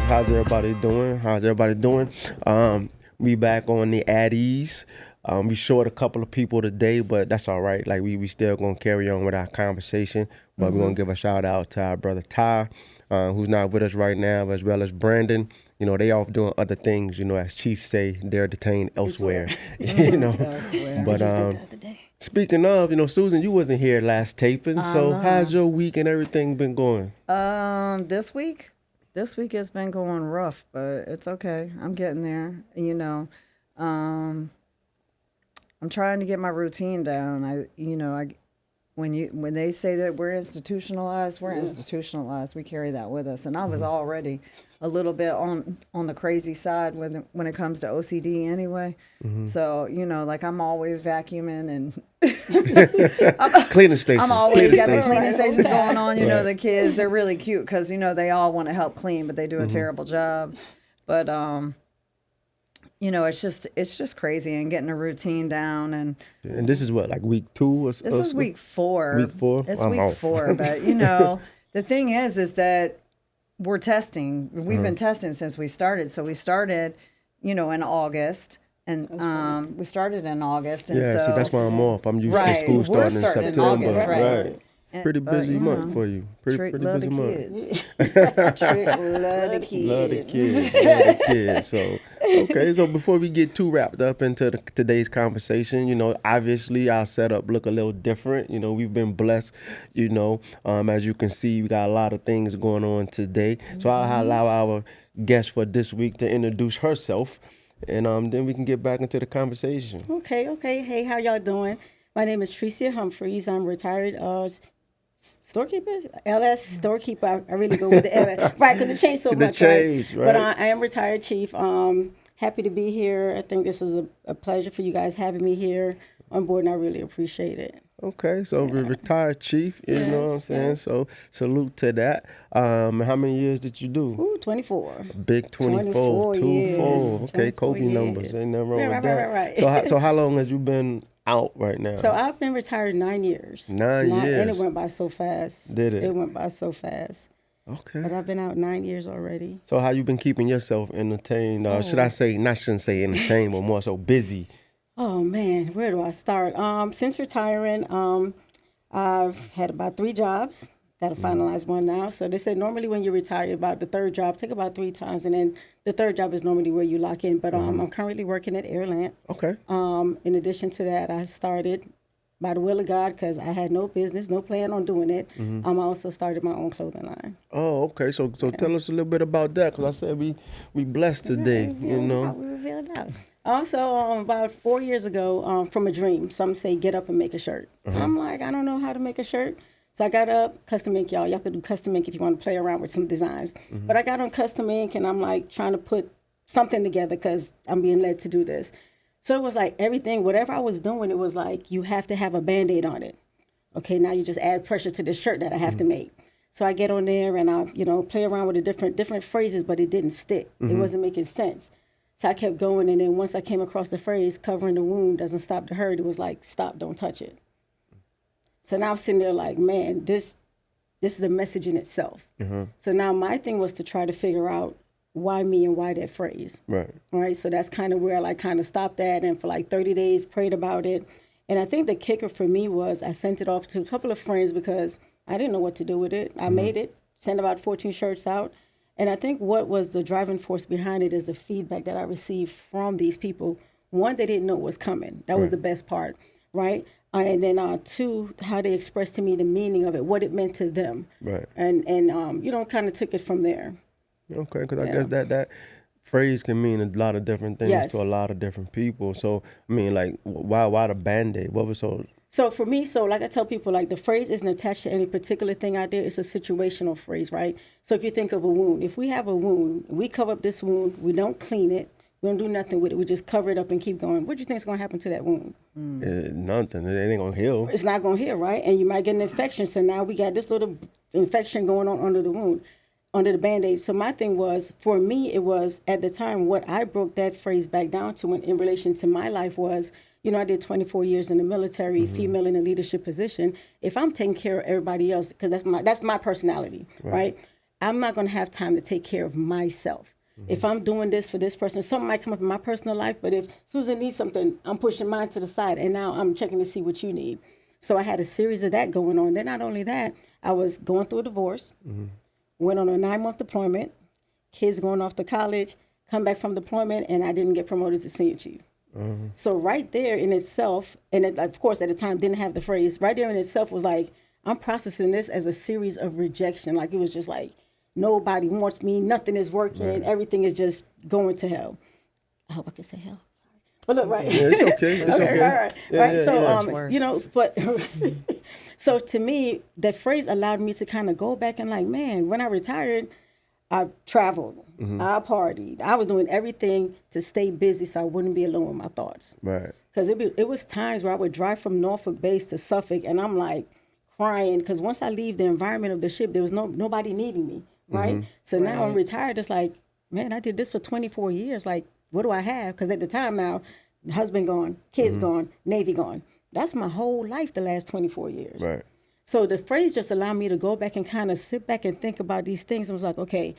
How's everybody doing? We back on the Addies. We short a couple of people today, but that's all right. Like we still gonna carry on with our conversation, but we're gonna give a shout out to our brother Ty, who's not with us right now, as well as Brandon. You know, they off doing other things. You know, as Chief say, they're detained elsewhere. You know, Elsewhere. but I just did the other day. speaking of, you know, Susan, you wasn't here last taping, so know. how's your week and everything been going? This week has been going rough, but it's okay. I'm getting there. Um, I'm trying to get my routine down. When they say that we're institutionalized, we're institutionalized. We carry that with us. And I was already a little bit on the crazy side when it comes to OCD anyway. So, like I'm always vacuuming and Cleaning stations. I'm always got the stations. cleaning stations going on. Right. The kids, they're really cute because, they all want to help clean, but they do a terrible job. But, it's just crazy and getting a routine down. And this is what, like week 2 or This is week 4. Week 4? It's I'm week off. 4, but the thing is that we're testing. We've been testing since we started. So we started, in August, and we started in August. And Yeah, so, see, that's why I'm off. I'm used to Right, school we're starting in starting in September. August, right. Pretty busy month for you. Trick Pretty love busy the month. kids. Trick love the kids. Love the kids. Love the kids. So, okay. So before we get too wrapped up into today's conversation, obviously our setup look a little different. We've been blessed. As you can see, we got a lot of things going on today. So I'll allow our guest for this week to introduce herself, and then we can get back into the conversation. Okay. Hey, how y'all doing? My name is Trecc Humphries. I'm retired storekeeper, LS storekeeper. I really go with the LS, right? Because it changed so much. Right? But I am retired chief. Happy to be here. I think this is a pleasure for you guys having me here on board, and I really appreciate it. Okay, so retired chief, you know what I'm saying? Yes. So salute to that. How many years did you do? Ooh, 24. Big 24, 2 years. 4. Okay, 24 Kobe numbers. years. Ain't nothing wrong Right, with right, that. right, right. So how long has you been out right now? So I've been retired 9 years. 9 years. And it went by so fast. Did it? It went by so fast. Okay. But I've been out 9 years already. So how you been keeping yourself entertained? Shouldn't say entertained, but more so busy. Oh man, where do I start? Since retiring, I've had about 3 jobs. Got to finalize one now. So they said normally when you retire, about the third job, take about 3 times, and then the third job is normally where you lock in. But I'm currently working at Airland. Okay. In addition to that, I started by the will of God because I had no business, no plan on doing it. I also started my own clothing line. Oh, okay. So tell us a little bit about that, because I said we blessed today, We reveal it out. Also, about 4 years ago, from a dream, some say get up and make a shirt. I'm like, I don't know how to make a shirt. So I got up, custom ink, y'all. Y'all could do custom ink if you want to play around with some designs. But I got on custom ink, and I'm like trying to put something together because I'm being led to do this. So it was like everything, whatever I was doing, it was like you have to have a Band-Aid on it. Okay, now you just add pressure to this shirt that I have to make. So I get on there and I, play around with the different phrases, but it didn't stick. It wasn't making sense. So I kept going, and then once I came across the phrase, covering the wound doesn't stop the hurt, it was like, stop, don't touch it. So now I'm sitting there like, man, this is a message in itself. So now my thing was to try to figure out why me and why that phrase. Right. Right. So that's kind of where I kind of stopped at, and for like 30 days prayed about it. And I think the kicker for me was I sent it off to a couple of friends because I didn't know what to do with it. I made it, sent about 14 shirts out. And I think what was the driving force behind it is the feedback that I received from these people. One, they didn't know what was coming. That was the best part, right? And then 2, how they expressed to me the meaning of it, what it meant to them. Right. And kind of took it from there. Okay, because I guess that phrase can mean a lot of different things to a lot of different people. So, I mean, like, why the Band-Aid? What was so... So for me, like I tell people, like the phrase isn't attached to any particular thing I did. It's a situational phrase, right? So if you think of a wound, if we have a wound, we cover up this wound, we don't clean it, we don't do nothing with it, we just cover it up and keep going. What do you think is going to happen to that wound? Nothing. It ain't going to heal. It's not going to heal, right? And you might get an infection. So now we got this little infection going on under the wound, under the Band-Aid. So my thing was, for me, it was at the time, what I broke that phrase back down to in relation to my life was, I did 24 years in the military, female in a leadership position. If I'm taking care of everybody else, because that's my personality, right? I'm not going to have time to take care of myself. If I'm doing this for this person, something might come up in my personal life, but if Susan needs something, I'm pushing mine to the side, and now I'm checking to see what you need. So I had a series of that going on. Then not only that, I was going through a divorce, went on a 9-month deployment, kids going off to college, come back from deployment, and I didn't get promoted to senior chief. So right there in itself, and it, of course at the time didn't have the phrase, right there in itself was like, I'm processing this as a series of rejection. Like it was just like, nobody wants me, nothing is working, everything is just going to hell. I hope I can say hell. Sorry. But look, right. Yeah, it's okay. It's okay. All right. Yeah, right. yeah, So, yeah. you know, but so to me, that phrase allowed me to kind of go back and like, man, when I retired, I traveled, I partied, I was doing everything to stay busy so I wouldn't be alone with my thoughts. Right. Because it was times where I would drive from Norfolk base to Suffolk, and I'm like crying because once I leave the environment of the ship, there was nobody needing me, right? So now I'm retired. It's like, man, I did this for 24 years. Like, what do I have? Because at the time now, husband gone, kids gone, Navy gone. That's my whole life the last 24 years. Right. So the phrase just allowed me to go back and kind of sit back and think about these things. I was like, okay,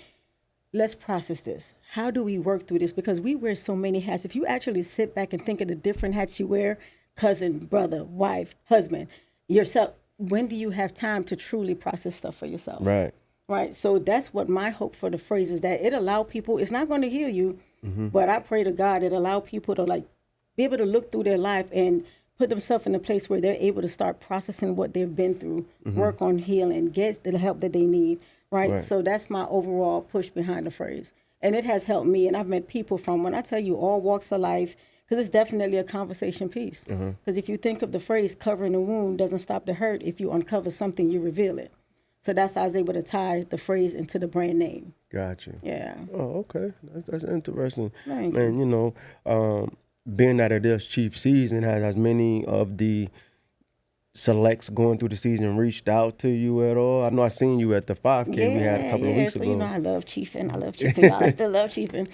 let's process this. How do we work through this? Because we wear so many hats. If you actually sit back and think of the different hats you wear, cousin, brother, wife, husband, yourself, when do you have time to truly process stuff for yourself? Right. Right. So that's what my hope for the phrase is, that it allow people, it's not going to heal you, but I pray to God it allow people to like be able to look through their life and put themselves in a place where they're able to start processing what they've been through, work on healing, get the help that they need. Right. So that's my overall push behind the phrase. And it has helped me. And I've met people from, when I tell you, all walks of life, because it's definitely a conversation piece. Because if you think of the phrase, covering a wound doesn't stop the hurt. If you uncover something, you reveal it. So that's how I was able to tie the phrase into the brand name. Gotcha. Yeah. Oh, okay. That's interesting. Thank And, you know, being that it is chief season, has many of the selects going through the season reached out to you at all? I know I seen you at the 5K we had a couple of weeks so ago. you know I love chiefing. I still love chiefing.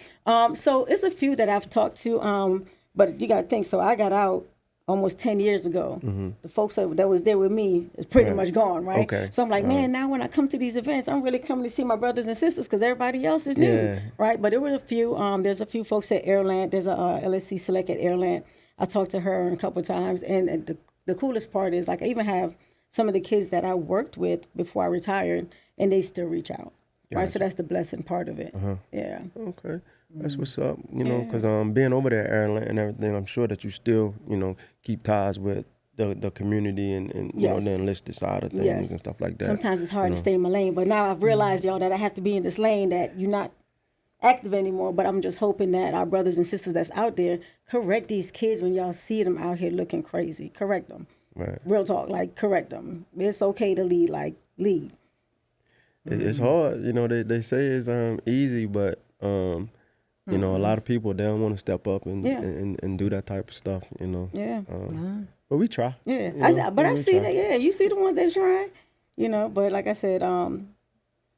So it's a few that I've talked to, but you got to think, so I got out almost 10 years ago. The folks that was there with me is pretty much gone, right? Okay. So I'm like, man, now when I come to these events, I'm really coming to see my brothers and sisters because everybody else is new, right? But there were a few, there's a few folks at Airland. There's a LSC Select at Airland. I talked to her a couple of times, and the coolest part is, like, I even have some of the kids that I worked with before I retired, and they still reach out, right? So that's the blessing part of it. Yeah. Okay. That's what's up, you know, because being over there at Airland and everything, I'm sure that you still, you know, keep ties with the community and you know, the enlisted side of things and stuff like that. Sometimes it's hard to stay in my lane, but now I've realized, y'all, that I have to be in this lane that you're not active anymore. But I'm just hoping that our brothers and sisters that's out there correct these kids when y'all see them out here looking crazy. Correct them. Right. Real talk, like, correct them. It's okay to lead, like, lead. It's hard, you know. They say it's easy, but you know, a lot of people, they don't want to step up and do that type of stuff, you know. Yeah. But we try. Yeah. You know, But I've seen it. Yeah. You see the ones that try, you know. But like I said,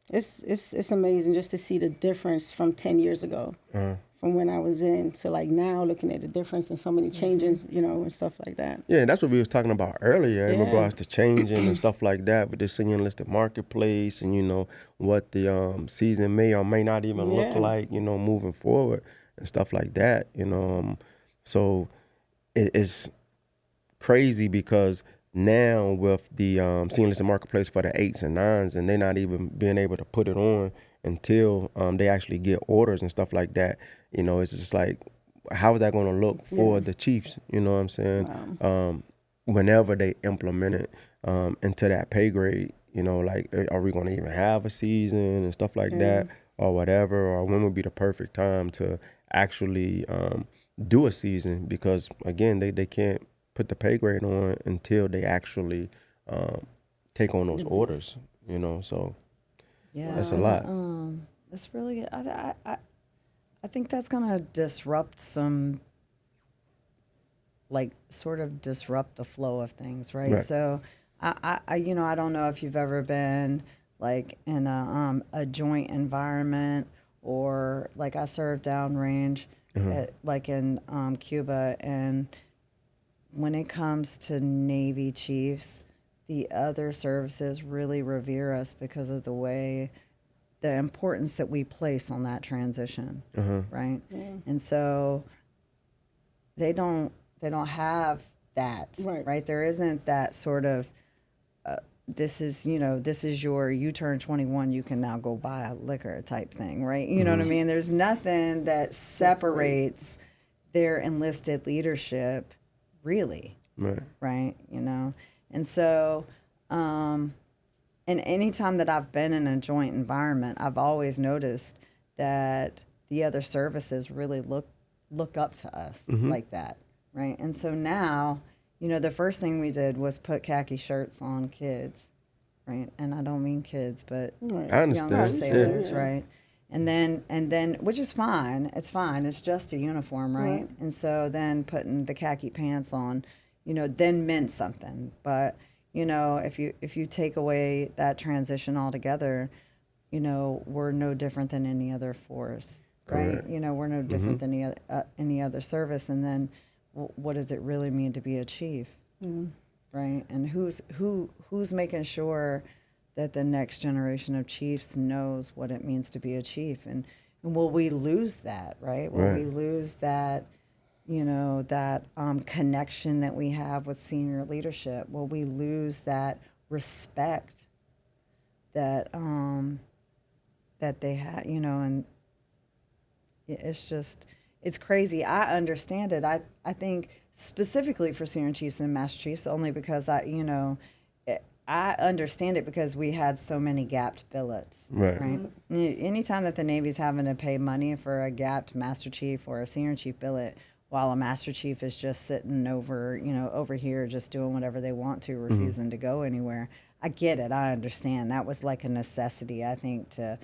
it's amazing just to see the difference from 10 years ago, from when I was in to like now, looking at the difference and so many changes, you know, and stuff like that. Yeah, that's what we was talking about earlier in regards to changing and stuff like that with the senior enlisted marketplace, and you know what the season may or may not even look like, you know, moving forward and stuff like that, you know. So it's crazy because now with the senior enlisted marketplace for the 8s and 9s, and they're not even being able to put it on until they actually get orders and stuff like that. You know, it's just like, how is that going to look for the Chiefs? You know what I'm saying? Wow. Whenever they implement it into that pay grade, you know, like, are we going to even have a season and stuff like that, or whatever? Or when would be the perfect time to actually do a season? Because again, they can't put the pay grade on until they actually take on those orders. You know, so that's a lot. That's really good. I think that's gonna disrupt some, like, sort of disrupt the flow of things, right? So, I you know, I don't know if you've ever been like in a joint environment, or like I served downrange, like in Cuba, and when it comes to Navy chiefs, the other services really revere us because of the way the importance that we place on that transition, right? Yeah. And so they don't have that, right? There isn't that sort of this is you turn 21, you can now go buy a liquor type thing, right? You know what I mean? There's nothing that separates their enlisted leadership, really, right? And so, and any time that I've been in a joint environment, I've always noticed that the other services really look up to us like that, right? And so now, the first thing we did was put khaki shirts on kids, right? And I don't mean kids, but I understand. younger sailors, right? And then, which is fine. It's fine. It's just a uniform, right? And so then putting the khaki pants on, then meant something. But if you take away that transition altogether, we're no different than any other force, right? Correct. We're no different than any other service. And then, what does it really mean to be a chief, right? And who's making sure that the next generation of chiefs knows what it means to be a chief, and will we lose that, right? Will we lose that, that connection that we have with senior leadership? Will we lose that respect that that they had, and it's crazy. I understand it. I think specifically for senior chiefs and master chiefs, only because I understand it because we had so many gapped billets. Right. Anytime that the Navy's having to pay money for a gapped master chief or a senior chief billet, while a master chief is just sitting over here, just doing whatever they want to, refusing to go anywhere. I get it. I understand. That was like a necessity, I think, to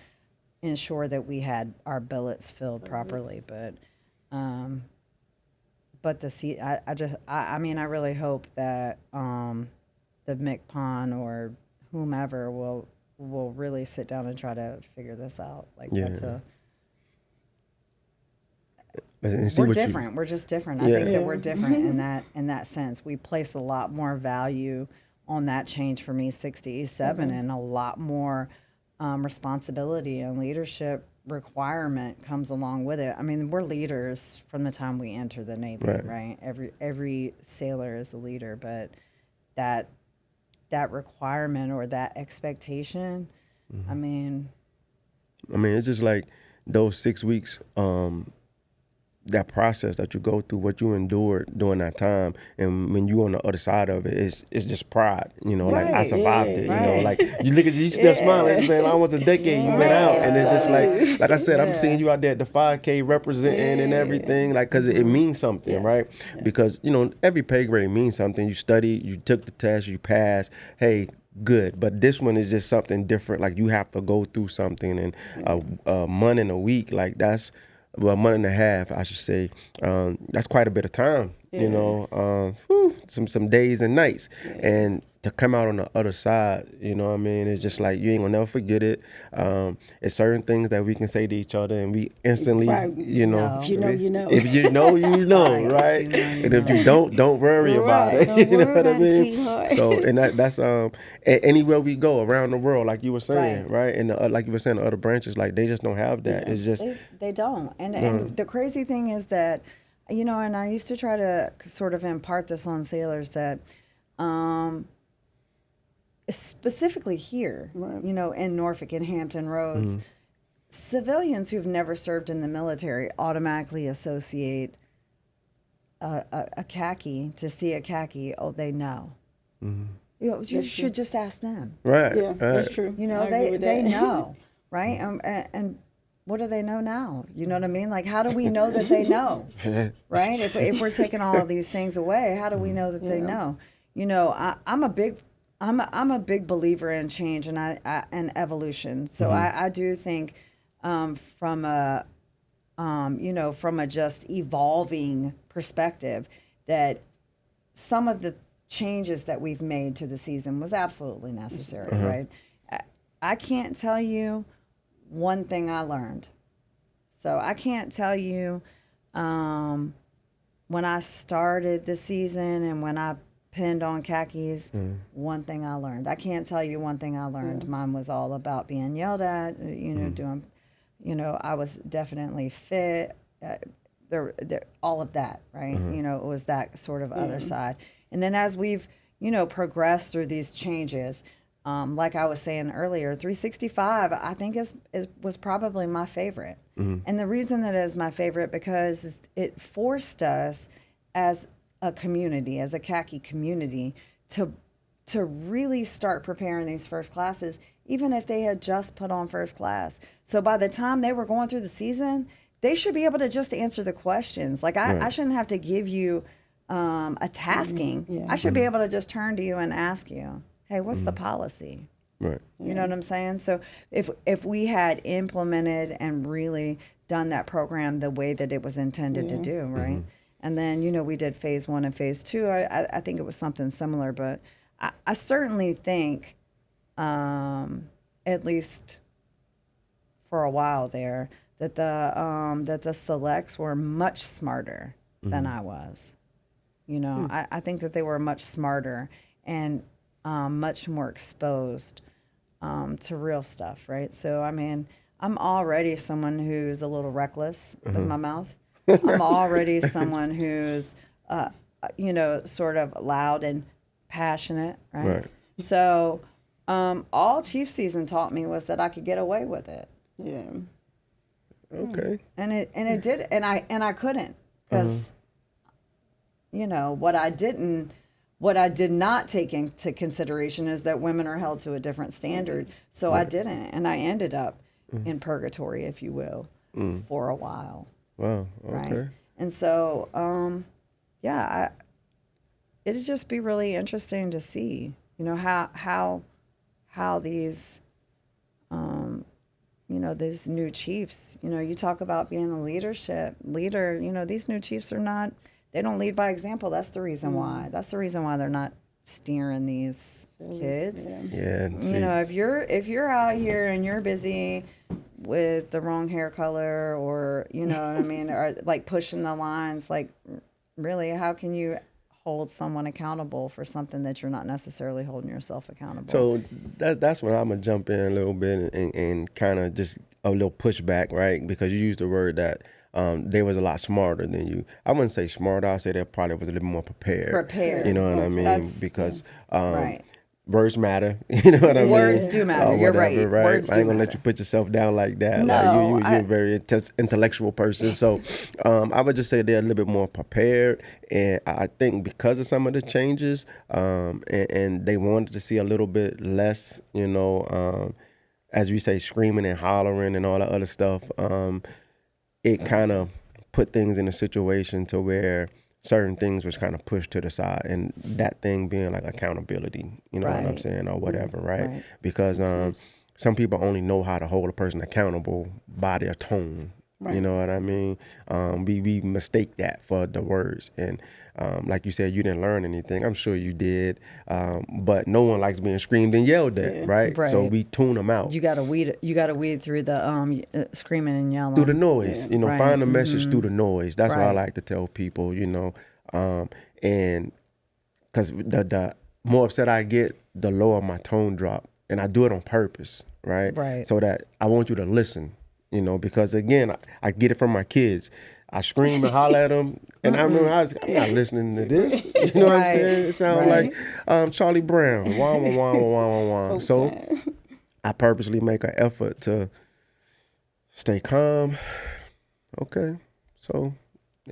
ensure that we had our billets filled properly. But I mean, I really hope that the MCPON or whomever will really sit down and try to figure this out. Like we're different. We're just different. I think that we're different in that sense. We place a lot more value on that change from E6 to E7 and a lot more responsibility and leadership requirement comes along with it. I mean, we're leaders from the time we enter the Navy, right? Every sailor is a leader, but that requirement or that expectation, I mean, it's just like those 6 weeks, that process that you go through, what you endured during that time, and when you on the other side of it, it's just pride, like I survived it, like you look at you still smiling, it's been almost a decade you've been out, and it's just like I said, I'm seeing you out there at the 5K representing and everything, like, because it means something, right? Because every pay grade means something. You studied, you took the test, you passed, hey, good. But this one is just something different. Like, you have to go through something, and a month and a week, like, that's, well, a month and a half, I should say. That's quite a bit of time, some days and nights. And to come out on the other side, it's just like, you ain't gonna never forget it. It's certain things that we can say to each other, and we instantly, if you know, you know. If you know, you know, right? And if you don't worry about it. You know what I mean? So, and that's anywhere we go around the world, like you were saying, right? And like you were saying, the other branches, like, they just don't have that. It's just they don't. And the crazy thing is that, and I used to try to sort of impart this on sailors that, specifically here, in Norfolk and Hampton Roads, civilians who've never served in the military automatically associate a khaki to see a khaki. Oh, they know. You should just ask them. Right. Yeah, that's true. They know, right? And what do they know now? You know what I mean? Like, how do we know that they know? Right? If we're taking all of these things away, how do we know that they know? I'm a big believer in change and evolution. So I do think from a just evolving perspective, that some of the changes that we've made to the season was absolutely necessary, right? I can't tell you one thing I learned. So I can't tell you when I started the season and when I pinned on khakis, one thing I learned. I can't tell you one thing I learned. Mine was all about being yelled at, doing, I was definitely fit. There, all of that, right? It was that sort of other side. And then as we've, progressed through these changes, like I was saying earlier, 365, I think was probably my favorite. And the reason that it is my favorite because it forced us as a community, as a khaki community, to really start preparing these first classes, even if they had just put on first class. So by the time they were going through the season, they should be able to just answer the questions. Like I shouldn't have to give you a tasking. I should be able to just turn to you and ask you, hey, what's the policy? Right. You know what I'm saying? So if we had implemented and really done that program the way that it was intended to do, right? And then, we did phase 1 and phase 2. I think it was something similar, but I certainly think, at least for a while there, that the selects were much smarter than I was. I think that they were much smarter and much more exposed to real stuff, right? So, I mean, I'm already someone who's a little reckless with my mouth. I'm already someone who's, sort of loud and passionate, right? So, all Chief season taught me was that I could get away with it. Yeah. Okay. And it did, and I couldn't because, what I did not take into consideration is that women are held to a different standard. So I didn't, and I ended up in purgatory, if you will, for a while. Wow. Okay. Right? And so, it'd just be really interesting to see, how these, these new chiefs, you talk about being a leader, these new chiefs they don't lead by example. That's the reason why. That's the reason why they're not steering these kids. Yeah. If you're out here and you're busy with the wrong hair color or, what I mean, or like pushing the lines, like really, how can you hold someone accountable for something that you're not necessarily holding yourself accountable? So that's when I'm gonna jump in a little bit and kind of just a little pushback, right? Because you used the word that they was a lot smarter than you. I wouldn't say smarter. I'd say they probably was a little more prepared. You know what I mean? Because right. Words matter. You know what I mean? Words do matter. You're right. Words I ain't gonna do let you put yourself down like that. No, like you're a very intellectual person. So I would just say they're a little bit more prepared. And I think because of some of the changes, and they wanted to see a little bit less, as we say, screaming and hollering and all that other stuff. It kind of put things in a situation to where certain things was kind of pushed to the side, and that thing being like accountability, what I'm saying, or whatever, right? Because some people only know how to hold a person accountable by their tone. You know what I mean? We mistake that for the words, and like you said, you didn't learn anything. I'm sure you did, but no one likes being screamed and yelled at, right? So we tune them out. You gotta weed through the screaming and yelling through the noise. Find the message through the noise. That's what I like to tell people. And because the more upset I get, the lower my tone drop, and I do it on purpose, right? So that I want you to listen. Because again, I get it from my kids. I scream and holler at them, and I remember I'm not listening to this. You know what I'm saying? It sounds like Charlie Brown. Wah, wah, wah, wah, wah, wah. So I purposely make an effort to stay calm. Okay. So,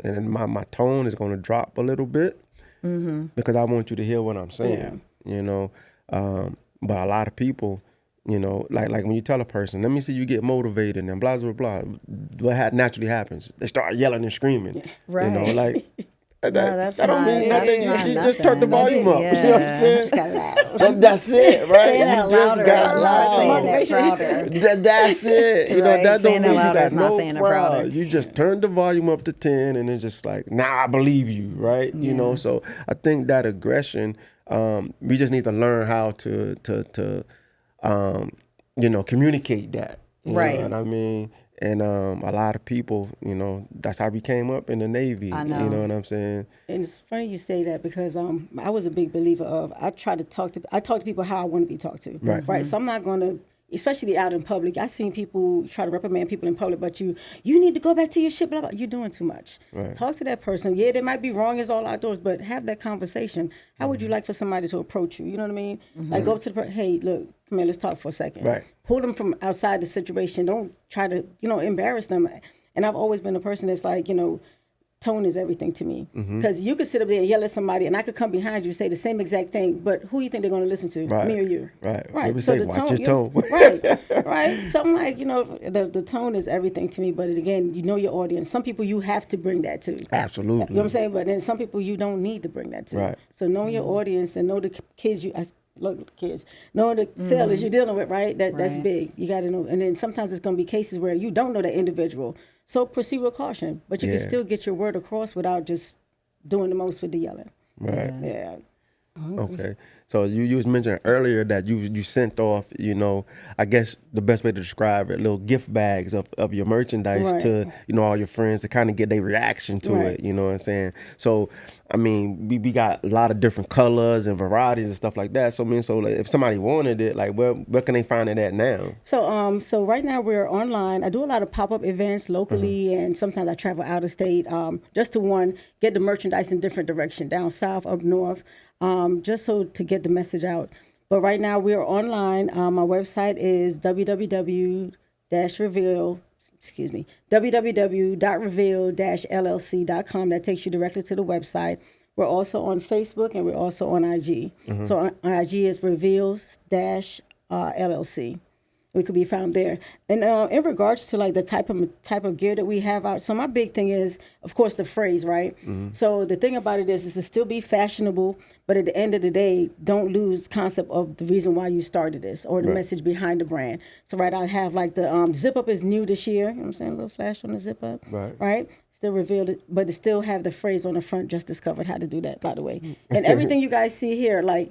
and my tone is going to drop a little bit because I want you to hear what I'm saying, but a lot of people, like when you tell a person, let me see you get motivated and blah, blah, blah, what naturally happens? They start yelling and screaming, like, that don't mean nothing. You just turn the volume up. You know what I'm saying? That's it, right? Saying it louder is not saying it prouder. That's it. That don't mean you got no pride. You just turn the volume up to 10, and it's just like, I believe you, right? So I think that aggression, we just need to learn how to communicate that. You know what I mean? And a lot of people, you know, that's how we came up in the Navy. I know. You know what I'm saying? And it's funny you say that because I was a big believer of I talk to people how I want to be talked to. Right. Right. So I'm not going to, especially out in public. I've seen people try to reprimand people in public, but you need to go back to your ship. Blah, blah. You're doing too much. Right. Talk to that person. Yeah, they might be wrong as all outdoors, but have that conversation. How would you like for somebody to approach you? You know what I mean? Like go up to the person, hey, look, come here, let's talk for a second. Right. Pull them from outside the situation. Don't try to, embarrass them. And I've always been a person that's like, tone is everything to me. Because you could sit up there and yell at somebody, and I could come behind you and say the same exact thing, but who you think they're going to listen to? Right. Me or you? Right. Right. They So say, the watch tone, your tone. right. So I'm like, the tone is everything to me. But again, you know your audience. Some people you have to bring that to. Absolutely. You know what I'm saying? But then some people you don't need to bring that to. Right. So know your audience and know the kids know the sailors you're dealing with, right? That's Right. big. You got to know. And then sometimes it's going to be cases where you don't know that individual. So proceed with caution. But you Yeah. can still get your word across without just doing the most with the yelling. Right. Yeah. Okay. So you was mentioning earlier that you sent off, I guess the best way to describe it, little gift bags of your merchandise Right. to, all your friends to kind of get their reaction to Right. it, you know what I'm saying? So, I mean, we got a lot of different colors and varieties and stuff like that. So, like, if somebody wanted it, like, where can they find it at now? So right now we're online. I do a lot of pop-up events locally, and sometimes I travel out of state, just to get the merchandise in different direction, down south, up north, just so to get the message out. But right now we're online. My website is www.reveal-llc.com. That takes you directly to the website. We're also on Facebook and we're also on IG. So on IG is reveals-llc. We could be found there. And in regards to like the type of gear that we have out, so my big thing is, of course, the phrase, right? So the thing about it is to still be fashionable, but at the end of the day, don't lose concept of the reason why you started this or the Right. message behind the brand. So I have like the zip up is new this year. You know what I'm saying? A little flash on the zip up. Right. Still revealed it, but it still have the phrase on the front. Just discovered how to do that, by the way. And everything you guys see here, like,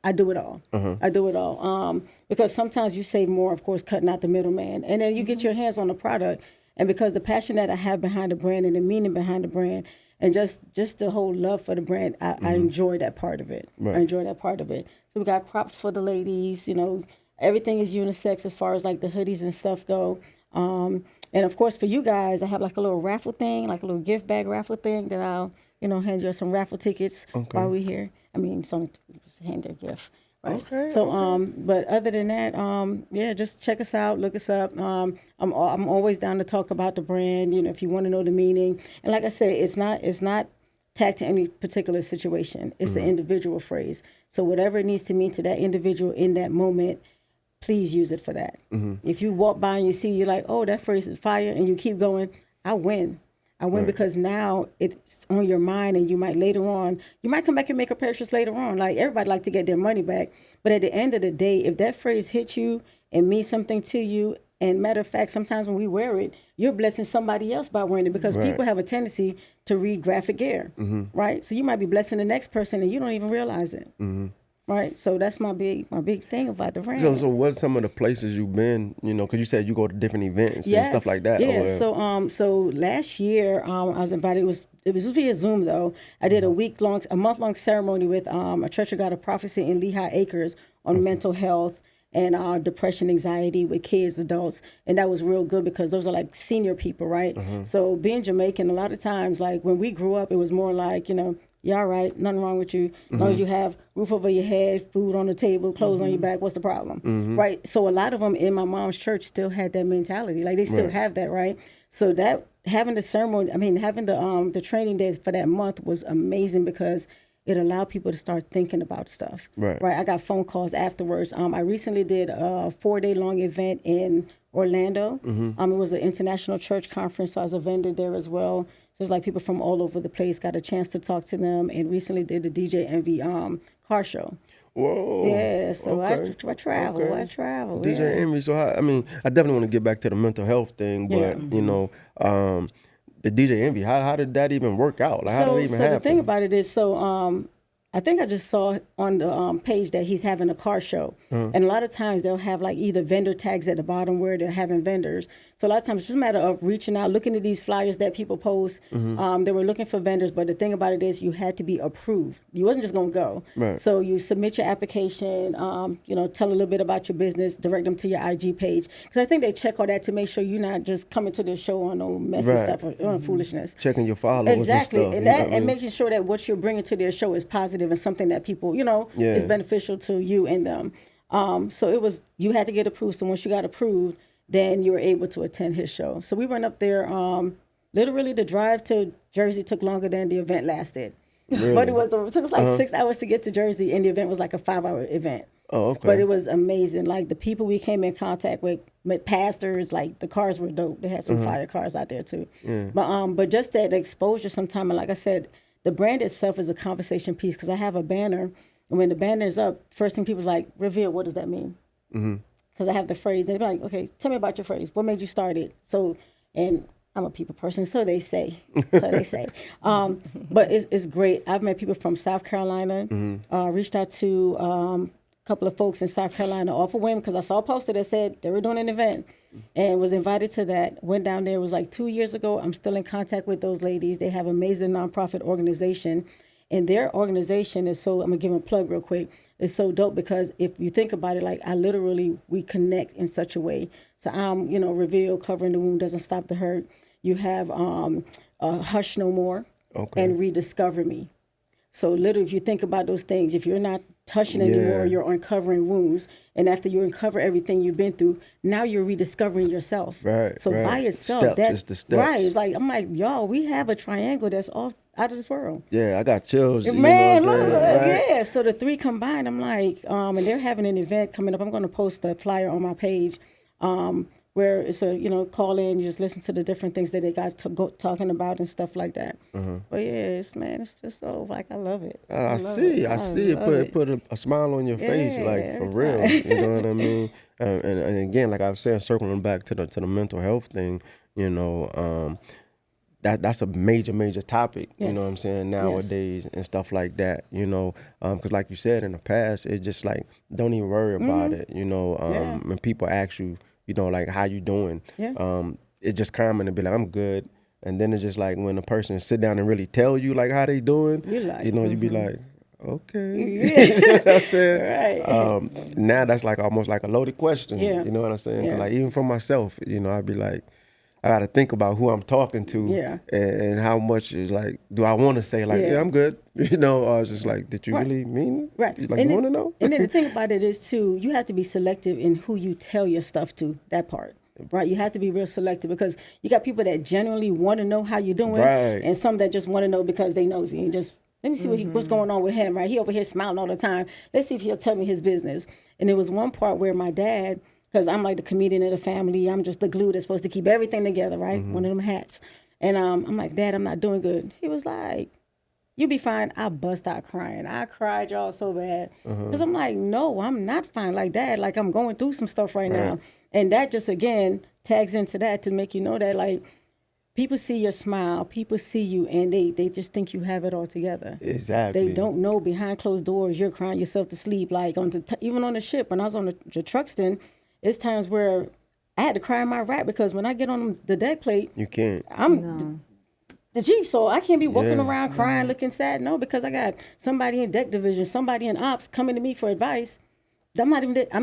I do it all. I do it all. Because sometimes you save more, of course, cutting out the middleman. And then you get your hands on the product. And because the passion that I have behind the brand and the meaning behind the brand and just the whole love for the brand, I enjoy that part of it. Right. I enjoy that part of it. So we got crops for the ladies, everything is unisex as far as like the hoodies and stuff go. And of course, for you guys, I have like a little raffle thing, like a little gift bag raffle thing that I'll, hand you some raffle tickets while we're here. I mean, some just hand their gift, right? Okay, So, okay. but other than that, just check us out, look us up. I'm always down to talk about the brand. If you want to know the meaning, and like I said, it's not tagged to any particular situation. It's an individual phrase. So whatever it needs to mean to that individual in that moment, please use it for that. If you walk by and you see, you're like, oh, that phrase is fire, and you keep going, I win. Right. Because now it's on your mind, and you might come back and make a purchase later on. Like everybody like to get their money back, but at the end of the day, if that phrase hits you and means something to you, and matter of fact, sometimes when we wear it, you're blessing somebody else by wearing it because Right. people have a tendency to read graphic gear, right? So you might be blessing the next person and you don't even realize it. Right, so that's my big thing about the brand. So what are some of the places you've been, because you said you go to different events and stuff like that? Yeah. Or, So last year I was invited. It was via Zoom though. I did a month-long ceremony with a Church of God of Prophecy in Lehigh Acres on mental health and depression, anxiety with kids, adults, and that was real good because those are like senior people, right? So being Jamaican, a lot of times, like when we grew up, it was more like you're all right, nothing wrong with you. As long as you have roof over your head, food on the table, clothes on your back, what's the problem? Right? So a lot of them in my mom's church still had that mentality. Like they still have that, right? So that having the ceremony, having the training day for that month was amazing because it allowed people to start thinking about stuff. Right. I got phone calls afterwards. I recently did a 4-day-long event in Orlando. It was an international church conference, so I was a vendor there as well. So it's like people from all over the place got a chance to talk to them, and recently did the DJ Envy car show. whoa. Yeah, so okay. I travel. Okay. I travel. DJ yeah. Emery. So I definitely want to get back to the mental health thing, but Yeah. the DJ Envy. How did that even work out? Like, how did it even so happen? the thing about it is, I think I just saw on the page that he's having a car show. And a lot of times they'll have like either vendor tags at the bottom where they're having vendors. So a lot of times it's just a matter of reaching out, looking at these flyers that people post. They were looking for vendors, but the thing about it is you had to be approved. You wasn't just going to go. Right. So you submit your application, tell a little bit about your business, direct them to your IG page. Because I think they check all that to make sure you're not just coming to their show on no messy stuff or foolishness. Checking your followers Exactly. and stuff. And that and making sure that what you're bringing to their show is positive and something that people, is beneficial to you and them. So it was, you had to get approved. So once you got approved, then you were able to attend his show. So we went up there. Literally, the drive to Jersey took longer than the event lasted. Really? But it took us like 6 hours to get to Jersey, and the event was like a 5-hour event. Oh, okay. But it was amazing. Like the people we came in contact with pastors, like the cars were dope. They had some fire cars out there too. Yeah. But just that exposure sometime, and like I said, the brand itself is a conversation piece because I have a banner, and when the banner is up, first thing people's like, reveal, what does that mean? Because I have the phrase, they'd be like, okay, tell me about your phrase. What made you start it? So, and I'm a people person, so they say. But it's great. I've met people from South Carolina, reached out to a couple of folks in South Carolina off a whim because I saw a poster that said they were doing an event and was invited to that. Went down there, it was like 2 years ago. I'm still in contact with those ladies. They have an amazing nonprofit organization. And their organization is so, I'm going to give them a plug real quick. It's so dope because if you think about it, like we connect in such a way. So reveal, covering the wound doesn't stop the hurt. You have Hush No More and Rediscover Me. So literally, if you think about those things, if you're not hushing anymore, you're uncovering wounds. And after you uncover everything you've been through, now you're rediscovering yourself. Right. So by itself, that's the steps. Right. It's like, I'm like, y'all, we have a triangle that's all out of this world. Yeah, I got chills. Man, you know what I'm saying? Right? Yeah. So the three combined, I'm like, and they're having an event coming up. I'm going to post a flyer on my page. Where it's a, call in, you just listen to the different things that they got talking about and stuff like that. But yeah, it's just so, like, I love it. I see it. Put a smile on your face, like, for real. You know what I mean? And again, like I was saying, circling back to the mental health thing, that's a major topic, you know what I'm saying, nowadays and stuff like that, because like you said in the past, it's just like, don't even worry about it, when people ask you, like, how you doing? Yeah. It's just common to be like, I'm good. And then it's just like when a person sit down and really tell you like how they doing, like, you be like, okay. You know what I'm saying? Right. Now that's like almost like a loaded question. Yeah. You know what I'm saying? Yeah. Like even for myself, I'd be like, I got to think about who I'm talking to and how much is like, do I want to say like, yeah, I'm good, or it's just like, did you really mean it? Right. Like, you want to know? And then the thing about it is too, you have to be selective in who you tell your stuff to, that part. Right, you have to be real selective because you got people that genuinely want to know how you're doing, and some that just want to know because they nosy and just let me see what's going on with him. Right, he over here smiling all the time. Let's see if he'll tell me his business. And there was one part where my dad, because I'm like the comedian of the family, I'm just the glue that's supposed to keep everything together, right? One of them hats. And I'm like, Dad, I'm not doing good. He was like, you be fine. I bust out crying. I cried, y'all, so bad because I'm like, no, I'm not fine. Like, Dad, like I'm going through some stuff right now. And that just, again, tags into that to make you know that, like, people see your smile, people see you, and they just think you have it all together. Exactly. They don't know behind closed doors you're crying yourself to sleep. Like, even on the ship, when I was on the Truxton, it's times where I had to cry in my rack because when I get on the deck plate, you can't. I'm the chief, so I can't be walking around crying, looking sad. No, because I got somebody in deck division, somebody in ops coming to me for advice. I'm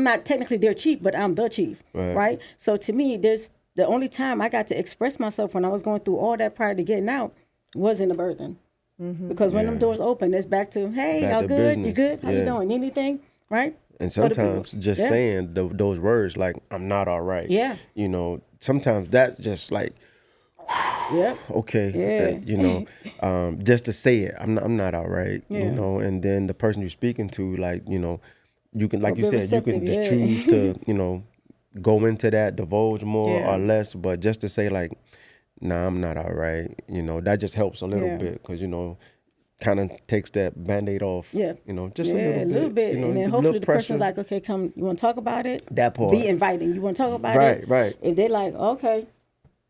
not technically their chief, but I'm the chief, right? So to me, there's the only time I got to express myself when I was going through all that prior to getting out was in the birthing. Because when them doors open, it's back to, hey, y'all good? Business. You good? How you doing? Need anything? Right? And sometimes just saying those words like, I'm not all right. Yeah. Sometimes that's just like, okay. Just to say it, I'm not all right. And then the person you're speaking to, like, you can, like you said, you can just choose to, go into that, divulge more or less, but just to say like, nah, I'm not all right, that just helps a little bit because, kind of takes that Band-Aid off, just a little bit. And then hopefully the person's like, okay, come, you want to talk about it? That part. Be inviting. You want to talk about it? Right. If they're like, okay,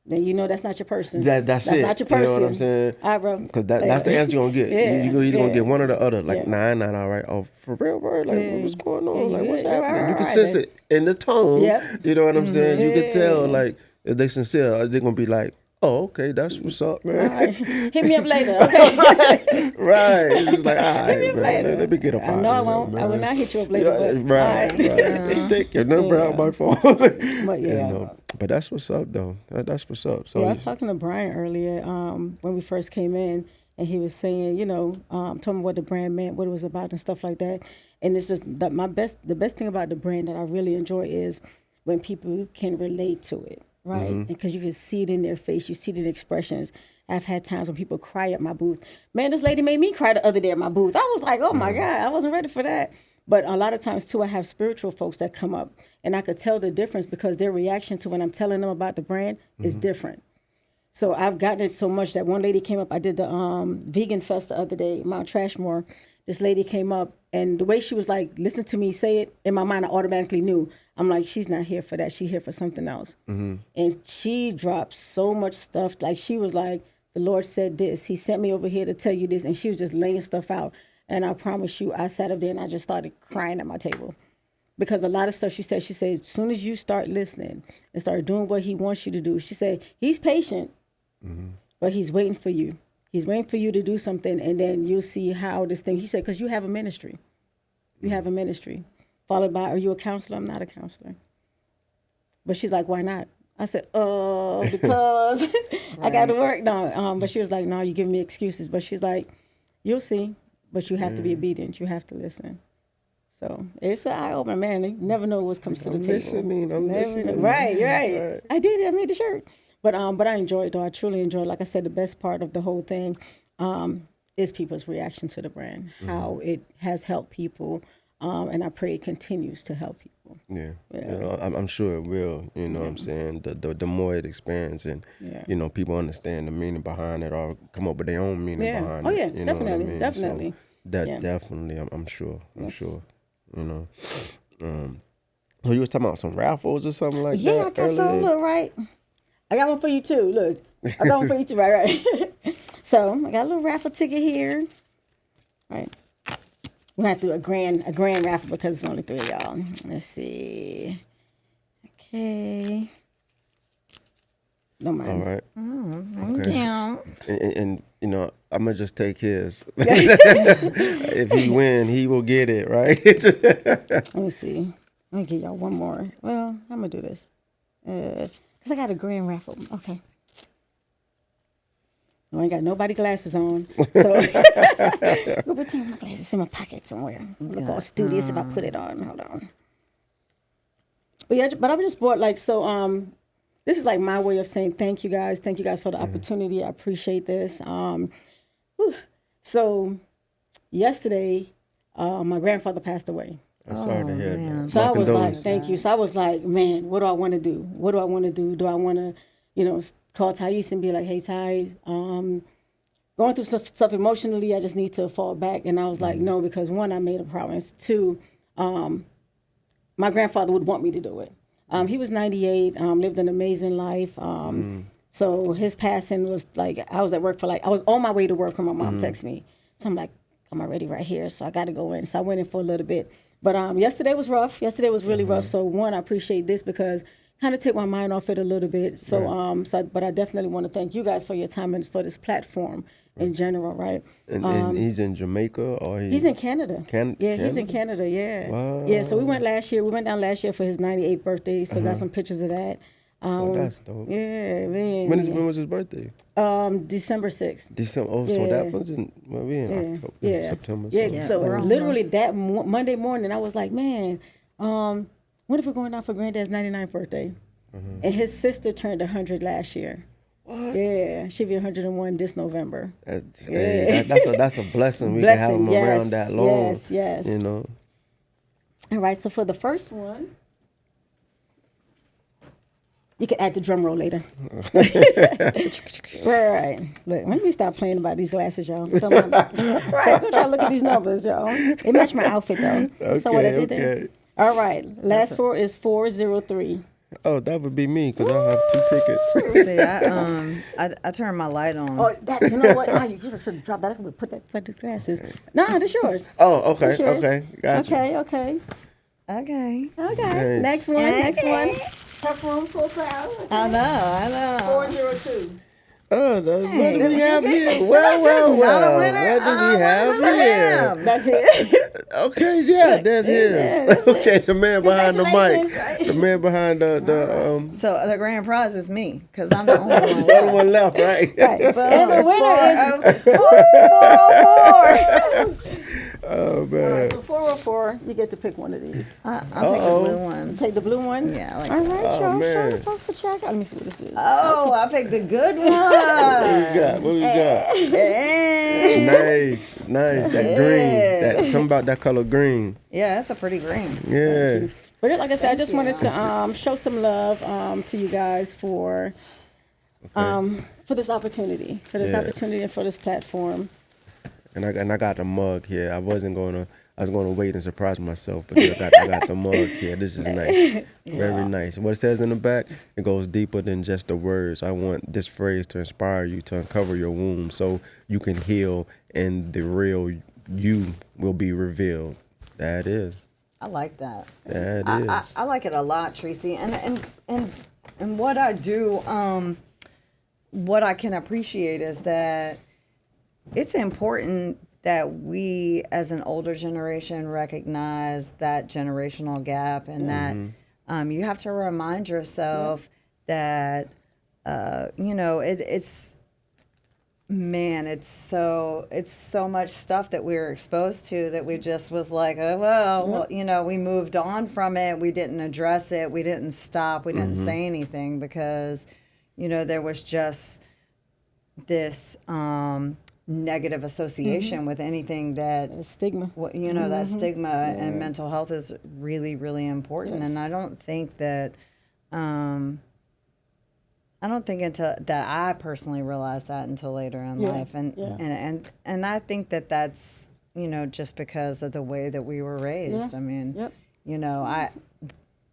then you know that's not your person. That's it. Not your person. You know what I'm saying? All right, bro. Because that's the answer you're going to get. Yeah, You're either going to get one or the other. Like, Yeah. nah, not all right. Oh, for real, bro? Like, what's going on? Yeah, Like, what's yeah, happening? You can right, sense it in the tone. Yep. You know what I'm saying? You can tell, Yeah. like, if they sincere, they're going to be like, oh, okay, that's what's up, man. All right. Hit me up later, okay? Right. It's just like, all Hit me right, up man. later. Let me get up I out know of I here, won't. man. I will not hit you up later. Yeah, but, right. Take your number out my phone. But yeah. You know, but that's what's up, though. That's what's up. So Yeah, I was talking to Brian earlier when we first came in, and he was saying, told me what the brand meant, what it was about, and stuff like that. And it's just that the best thing about the brand that I really enjoy is when people can relate to it, right? Because you can see it in their face, you see the expressions. I've had times when people cry at my booth. Man, this lady made me cry the other day at my booth. I was like, oh my God, I wasn't ready for that. But a lot of times too, I have spiritual folks that come up, and I could tell the difference because their reaction to when I'm telling them about the brand is different. So I've gotten it so much that one lady came up. I did the vegan fest the other day, Mount Trashmore. This lady came up, and the way she was like, listen to me say it, in my mind, I automatically knew. I'm like, she's not here for that. She's here for something else. And she dropped so much stuff. Like, she was like, the Lord said this. He sent me over here to tell you this. And she was just laying stuff out. And I promise you, I sat up there and I just started crying at my table. Because a lot of stuff she said, as soon as you start listening and start doing what he wants you to do, she said, he's patient, but he's waiting for you. He's waiting for you to do something, and then you'll see how this thing, she said, because you have a ministry. You have a ministry. Followed by, are you a counselor? I'm not a counselor. But she's like, why not? I said, because I got to work now. But she was like, no, you give me excuses. But she's like, you'll see, but you have to be obedient. You have to listen. So it's an eye-opener, man. You never know what comes to the table. I'm listening. Right. I did it. I made the shirt. But I enjoyed it, though. I truly enjoyed it. Like I said, the best part of the whole thing is people's reaction to the brand, how it has helped people, and I pray it continues to help people. Yeah. You know, I'm sure it will. You know what I'm saying? The more it expands and, you know, people understand the meaning behind it or come up with their own meaning behind it. Oh, yeah, You know what I mean? definitely. So definitely, I'm sure. I'm sure. You know. So you was talking about some raffles or something like that? Yeah, I got some. Look, right. I got one for you too. Look, I got one for you too. Right. So I got a little raffle ticket here. Right. We're gonna have to do a grand raffle because it's only 3 of y'all. Let's see. Okay. Don't mind. All right. Thank you. And you know, I'm gonna just take his. If he win, he will get it, right? Let me see. Let me give y'all one more. Well, I'm gonna do this. Cause I got a grand raffle. Okay. I ain't got nobody glasses on. So we'll pretend my glasses in my pocket somewhere. Look all studious if I put it on. Hold on. But yeah, but I just bought this is like my way of saying thank you guys. Thank you guys for the opportunity. I appreciate this. So yesterday, my grandfather passed away. I'm sorry to hear that. So I was like, thank you. So I was like, man, what do I want to do? What do I want to do? Do I want to, call Thais and be like, hey, Thais, going through stuff emotionally, I just need to fall back. And I was like, no, because one, I made a promise. Two, my grandfather would want me to do it. He was 98, lived an amazing life. So his passing was like, I was at work I was on my way to work when my mom texted me. So I'm like, I'm already right here, so I got to go in. So I went in for a little bit. But yesterday was rough. Yesterday was really rough. So one, I appreciate this because kind of take my mind off it a little bit. So, but I definitely want to thank you guys for your time and for this platform in general, right? And he's in Jamaica or he's in Canada. Canada? He's in Canada, yeah. Wow. Yeah, so we went last year. We went down last year for his 98th birthday, so got some pictures of that. So that's dope. Yeah, man. When was his birthday? December 6th. December. Oh, so that was we in October, September. Yeah, so literally that Monday morning, I was like, man, when if we're going down for Granddad's 99th birthday? And his sister turned 100 last year. What? Yeah, she'll be 101 this November. That's a blessing. We can have him around that long. Yes. You know. All right, so for the first one, you can add the drum roll later. Right. Look, let me stop playing about these glasses, y'all. Right, go try to look at these numbers, y'all. It matched my outfit, though. Okay, so what I did there. All right, last four is 403. Oh, that would be me because I have 2 tickets. See, I turned my light on. Oh, that, you know what? Oh, you should drop that. I would put that for the glasses. No, that's yours. Oh, okay, That's yours. okay, gotcha. Okay. Okay. Okay. Nice. Next one. Tough room, full crowd. I know. 402. Oh, what do we have here? Not Well. a What winner. do we have Where's here? Sam? That's it. Okay, yeah, there's his. Okay, the man behind the mic. Congratulations, right? The man behind the So the grand prize is me because I'm the only one. the only one left, right? Right. Boom. And the winner is 404. Oh man. So 404, you get to pick one of these. I'll take the blue one. Take the blue one? Yeah, I like All that. right, Oh, show man. the folks a check. Let me see what this is. Oh, I picked the good one. What we got? Hey. Nice. That green. That something about that color green. Yeah, that's a pretty green. Yeah. But like I said, I just you. wanted to show some love to you guys for this opportunity, and for this platform. And I got the mug here. I was gonna wait and surprise myself, but I got the mug here. This is nice. Very nice. What it says in the back, it goes deeper than just the words. I want this phrase to inspire you to uncover your womb so you can heal and the real you will be revealed. That is. I like that. That is. I like it a lot, Tracy. And what I do, what I can appreciate is that it's important that we, as an older generation, recognize that generational gap and that you have to remind yourself that, it's so much stuff that we were exposed to that we just was like, oh, well, we moved on from it. We didn't address it. We didn't stop. We didn't say anything because, there was just this negative association with anything that Stigma. that stigma and mental health is really, really important. Yes. And I don't think that until that I personally realized that until later in life, and I think that that's just because of the way that we were raised. I mean,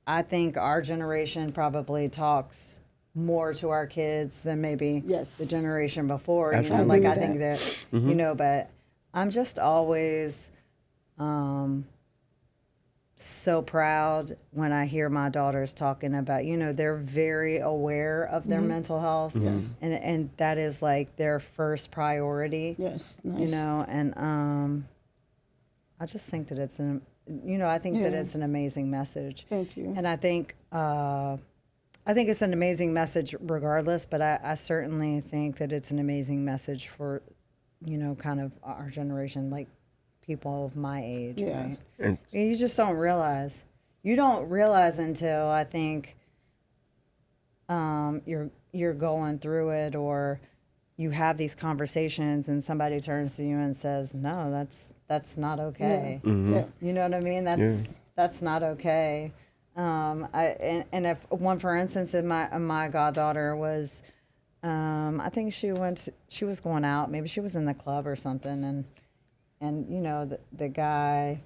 I think our generation probably talks more to our kids than maybe the generation before. Absolutely. I think that but I'm just always so proud when I hear my daughters talking about, they're very aware of their mental health, and that is like their first priority. Yes, nice. And I just think that it's that it's an amazing message. Thank you. And I think it's an amazing message regardless, but I certainly think that it's an amazing message for, kind of our generation, like people of my age, right? And You just don't realize. You don't realize until I think you're going through it, or you have these conversations and somebody turns to you and says, "No, that's not okay." Yeah. You know what I mean? That's not okay. If one, for instance, in my goddaughter was, I think she was going out, maybe she was in the club or something, and a guy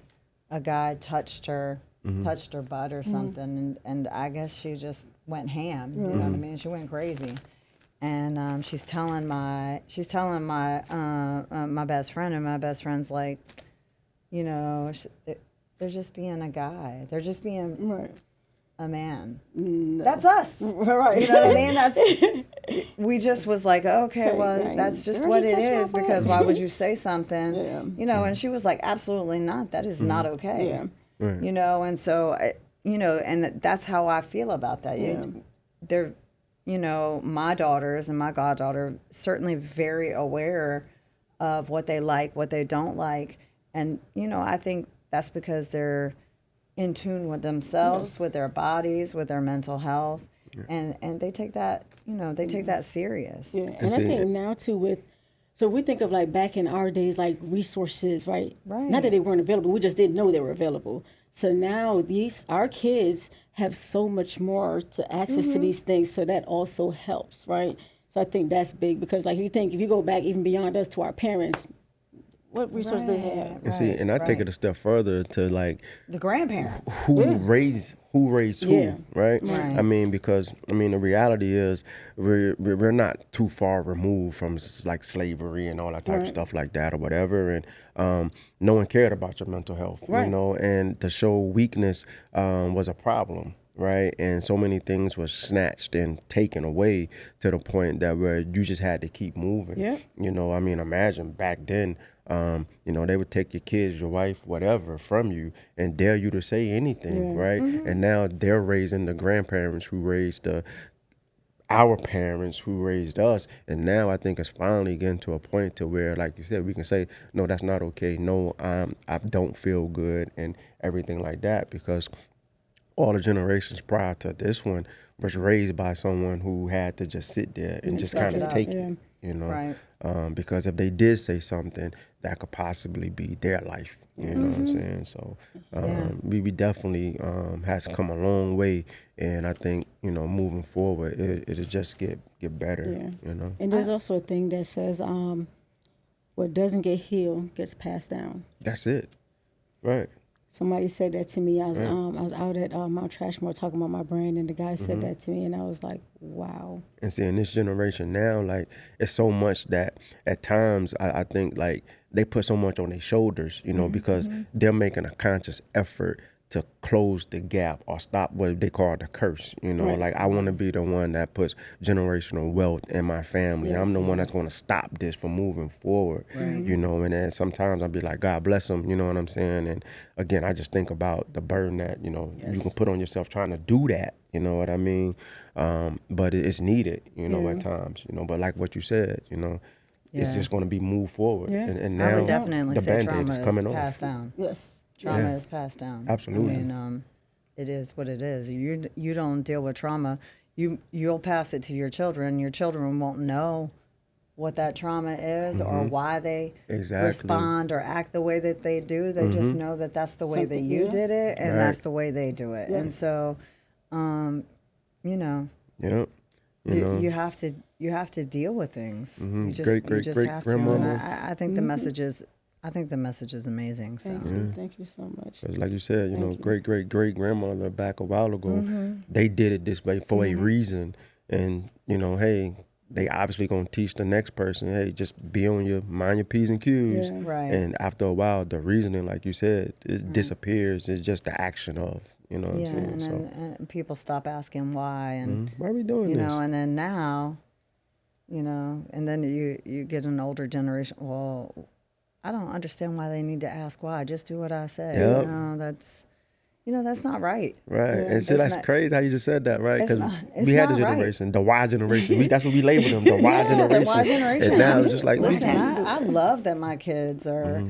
touched her butt or something, and I guess she just went ham. You know what I mean? She went crazy, and she's telling my my best friend, and my best friend's like, they're just being a guy. They're just being a man. No. That's us. Right. You know what I mean? We just was like, okay, well, that's just what it is, because why would you say something? And she was like, absolutely not. That is not okay. Yeah. Right. And so, and that's how I feel about that. They're, my daughters and my goddaughter certainly very aware of what they like, what they don't like. And, I think that's because they're in tune with themselves, with their bodies, with their mental health, and they take that, take that serious. Yeah, and I think now too so we think of like back in our days, like resources, right? Right. Not that they weren't available, we just didn't know they were available. So now our kids have so much more to access to these things, so that also helps, right? So I think that's big, because like if you go back even beyond us to our parents, what resources they have. And I take it a step further to like the grandparents. who who raised who, Yeah. right? Right. I mean, because I mean, the reality is we're not too far removed from like slavery and all that type of Right. stuff like that or whatever, and no one cared about your mental health, you Right. know, and to show weakness was a problem. Right, and so many things were snatched and taken away to the point that where you just had to keep moving. Yep. You know, I mean, imagine back then, you know, they would take your kids, your wife, whatever from you and dare you to say anything, Yeah. right? And now they're raising the grandparents who raised our parents who raised us, and now I think it's finally getting to a point to where, like you said, we can say, no, that's not okay. No, I don't feel good and everything like that, because all the generations prior to this one was raised by someone who had to just sit there and just suck kind it of up. take Yeah. it, you know. Right. Because if they did say something, that could possibly be their life, you know what I'm saying? So we definitely has come a long way, and I think, you know, moving forward, it'll just get better, Yeah. you know. And there's also a thing that says, what doesn't get healed gets passed down. That's it, right? Somebody said that to me. I was out at Mount Trashmore talking about my brand, and the guy said that to me, and I was like, wow. And see, in this generation now, like, it's so much that at times I think like they put so much on their shoulders, you know, because they're making a conscious effort to close the gap or stop what they call the curse, you know. Right. Like, I want to be the one that puts generational wealth in my family. I'm the Yes. one that's going to stop this from moving forward, you know. And then sometimes I'll be like, God bless them, you know what I'm saying? And again, I just think about the burden that, you know, you can put on yourself trying to do that, you know what I mean? But it's needed, you know, at times, you know. But like what you said, you know, it's Yeah. just going to be moved forward. Yeah. And I now would definitely the say Band-Aid trauma is is coming off. passed down. Yes. Trauma Yeah. is passed down. Absolutely. I mean, it is what it is. You don't deal with trauma. You'll pass it to your children. Your children won't know what that trauma is or why they Exactly. respond or act the way that they do. They just know that that's the way that Something, you yeah. did it, and Right. that's the way they do it. And so, you know, Yep. You know, you have to deal with things. You just, Great, you great, just great have to. And grandmama. I think the message is. I think the message is amazing. So. Thank you so much. 'cause like you said, you know, you. great, great, great grandmother back a while ago, they did it this way for a reason. And, you know, hey, they obviously going to teach the next person, hey, just be on your, mind your P's and Q's. Yeah. Right. And after a while, the reasoning, like you said, it disappears. It's just the action of, you know what Yeah, I'm saying? and So, then and people stop asking why, and why are we doing you this? know, and then now, you know, and then you get an older generation. Well, I don't understand why they need to ask why. Just do what I say. Yep. No, that's not right. Right, and see, It's that's not- crazy how you just said that, right? it's Because not- we had the it's not right. generation, the Y generation. That's what we labeled them, the Y Yeah, generation. the Y generation. And now it's just like, Listen, I love that my kids are,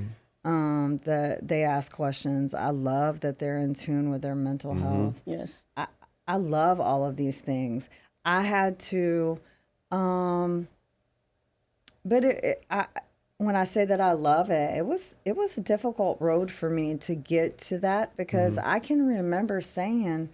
that they ask questions. I love that they're in tune with their mental health. Yes. I love all of these things. I had to, but when I say that I love it, it was a difficult road for me to get to that, because I can remember saying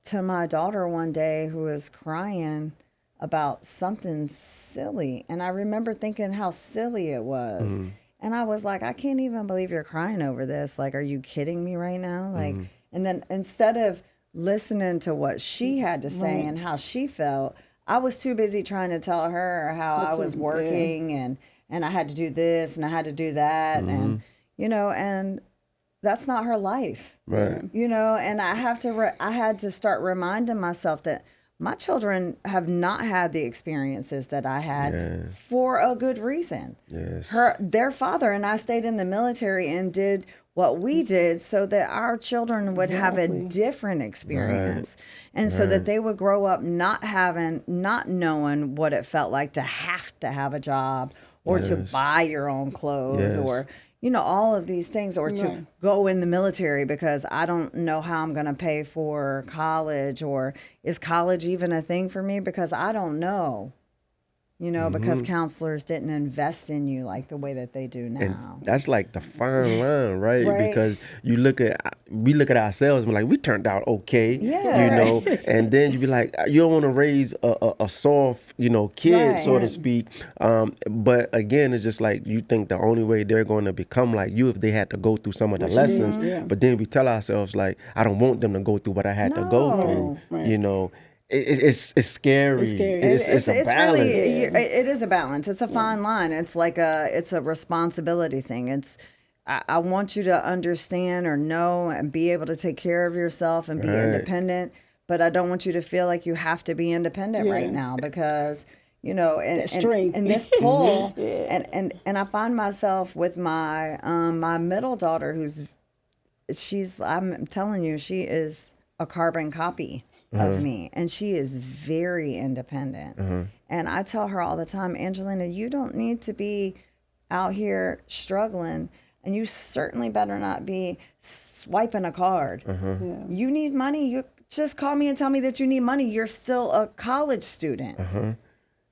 to my daughter one day, who was crying about something silly, and I remember thinking how silly it was. And I was like, I can't even believe you're crying over this. Like, are you kidding me right now? Like, and then instead of listening to what she had to say and how she felt, I was too busy trying to tell her how I was working and I had to do this and I had to do that. And, you know, and that's not her life. Right. You know, and I had to start reminding myself that my children have not had the experiences that I had for a good reason. Yes. Their father and I stayed in the military and did what we did so that our children would have a different experience. And so that they would grow up not knowing what it felt like to have a job or to buy your own clothes or, you know, all of these things, or to go in the military because I don't know how I'm going to pay for college, or is college even a thing for me because I don't know. you know, because counselors didn't invest in you like the way that they do And now. that's like the fine line, right? Right. Because we look at ourselves and we're like, we turned out okay, Yeah. you know, and then you be like, you don't want to raise a soft, you know, kid, so to Right. speak. But again, it's just like you think the only way they're going to become like you if they had to go through some of the What you did, lessons. yeah. But then we tell ourselves like, I don't want them to go through what I had to go No. through, Right. you know. It's scary. It's scary. It's a balance. Really, it is a balance. It's a fine line. It's like it's a responsibility thing. I want you to understand or know and be able to take care of yourself and be Right. independent. But I don't want you to feel like you have to be independent right now because, you know, That string. and this pull, and I find myself with my my middle daughter I'm telling you, she is a carbon copy of me, and she is very independent. And I tell her all the time, Angelina, you don't need to be out here struggling, and you certainly better not be swiping a card. You need money, you just call me and tell me that you need money. You're still a college student.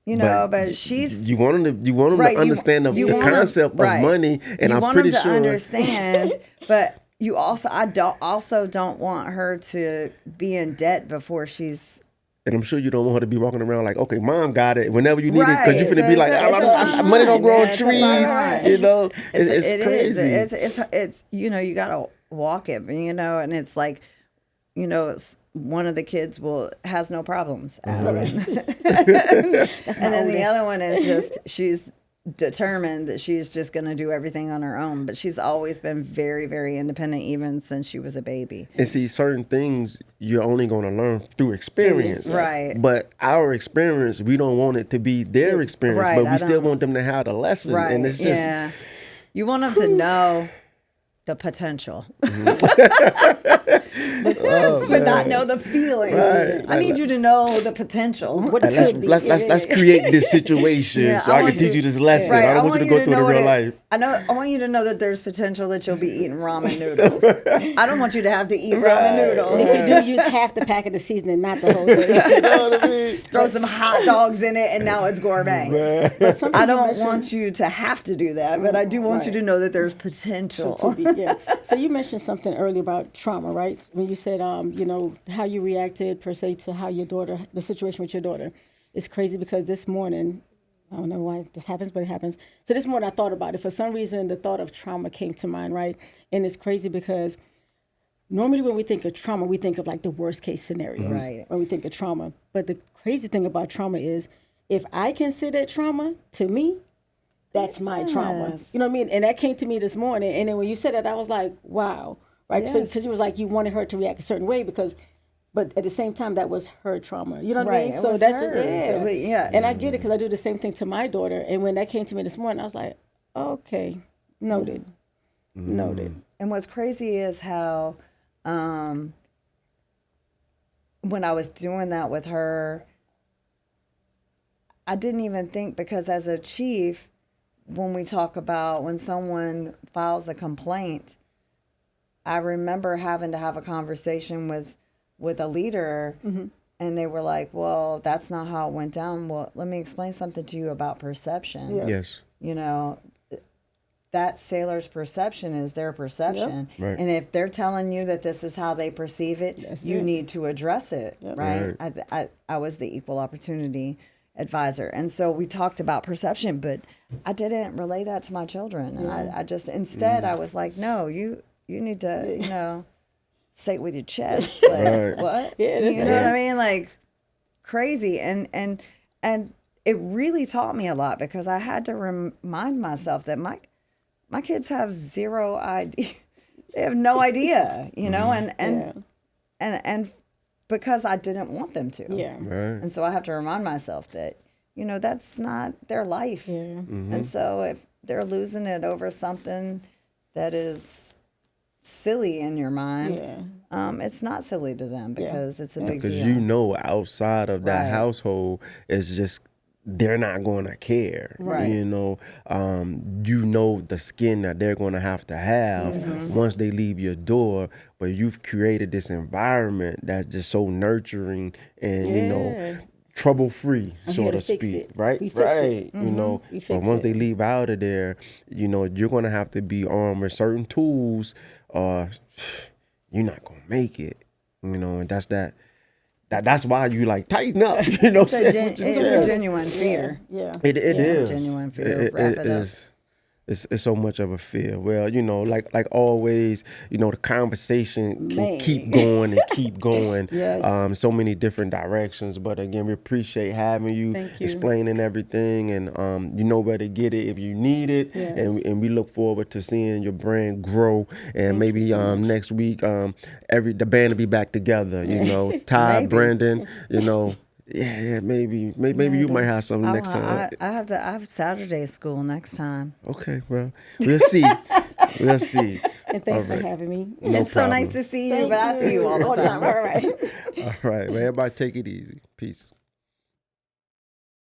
You know, but she's you want them to right, understand the want 'em- concept right. of money, and you I'm want pretty them to sure understand, but you also I don't want her to be in debt before she's and I'm sure you don't want her to be walking around like, okay, mom got it whenever you need it, because you're Right. finna be So like, it's a fine money don't grow on line. It's a fine trees, line. you know. It's it is. crazy. It's you know, you gotta walk it, you know, and it's like, you know, one of the kids has no problems asking. And then the other one is just she's determined that she's just going to do everything on her own, but she's always been very, very independent even since she was a baby. And see, certain things you're only going to learn through experience. Yes. Right. But our experience, we don't want it to be their experience, Right, but we I still don't- want them to have the lesson. Right. And it's just, yeah. You want them to know the potential, but not know the feeling. Right. I need you to know the potential. What like, it could be. let's create this situation Yeah, so I I can want teach you this lesson. Right, I don't want you to go through it in know real what life. I want you to know that there's potential that you'll be eating ramen noodles. I don't want you to have to eat ramen noodles. If you do use half the packet of seasoning, not the whole thing. You know what I mean? Throw some hot dogs in it, and now it's gourmet. But something I you don't mentioned- want you to have to do that, but I do want you Right. to know that there's potential. Yeah. So you mentioned something earlier about trauma, right? When you said, you know, how you reacted per se to how your daughter, the situation with your daughter. It's crazy because this morning, I don't know why this happens, but it happens. So this morning I thought about it. For some reason, the thought of trauma came to mind, right? And it's crazy because normally when we think of trauma, we think of like the worst case scenarios Right. when we think of trauma. But the crazy thing about trauma is if I consider trauma, to me, that's my trauma. Yes. You know what I mean? And that came to me this morning. And then when you said that, I was like, wow. Right? Yes. Because you was like, you wanted her to react a certain way but at the same time, that was her trauma. You know what I Right, mean? it So was that's hers. yeah. Yeah. And I get it because I do the same thing to my daughter. And when that came to me this morning, I was like, okay, noted. Noted. And what's crazy is how when I was doing that with her, I didn't even think, because as a chief, when we talk about when someone files a complaint, I remember having to have a conversation with a leader, and they were like, well, that's not how it went down. Well, let me explain something to you about perception. Yeah. Yes. You know, that sailor's perception is their perception. Yep. Right. And if they're telling you that this is how they perceive it, That's you it. need to address it, right? I was the equal opportunity advisor. And so we talked about perception, but I didn't relay that to my children. And I just, instead, I was like, no, you need to, you know, say it with your chest. Like, Right. what? Yeah, that's You know what I mean? Like, crazy. And it really taught me a lot, because I had to remind myself that my kids have zero idea. They have no idea, you know, and because I didn't want them to. Yeah. Right. And so I have to remind myself that, you know, that's not their life. Yeah. And so if they're losing it over something that is silly in your mind, it's not silly to them, because it's a big Because deal. you know, outside of that Right. household, it's just they're not going to care. Right. You know, the skin that they're going to have once they leave your door. But you've created this environment that's just so nurturing, and you know, trouble free, I'm so here to to fix speak, it. right? We fix it. Right. You know, We but fix once it. they leave out of there, you know, you're gonna have to be armed with certain tools, or you're not gonna make it. You know, and that's why you like tighten up. You know, It's a genuine Yeah, fear. yeah. it yeah. is Genuine fear. It Wrap it up. is. It's so much of a fear. Well, you know, like always, you know, the conversation can Man. keep going and keep going. Yes. So many different directions. But again, we appreciate having you, Thank you. explaining everything, and you know where to get it if you need it. Yes. And we look forward to seeing your brand grow. And Thank you maybe so much. next week, the band will be back together. You know, Ty, Maybe. Brandon. You know. Yeah, maybe you might have something next time. I have Saturday school next time. Okay, well, we'll see. We'll see. And thanks All for right. having me. No It's so nice problem. to see you, but I see you all the time. All right. All right, man. Everybody take it easy. Peace.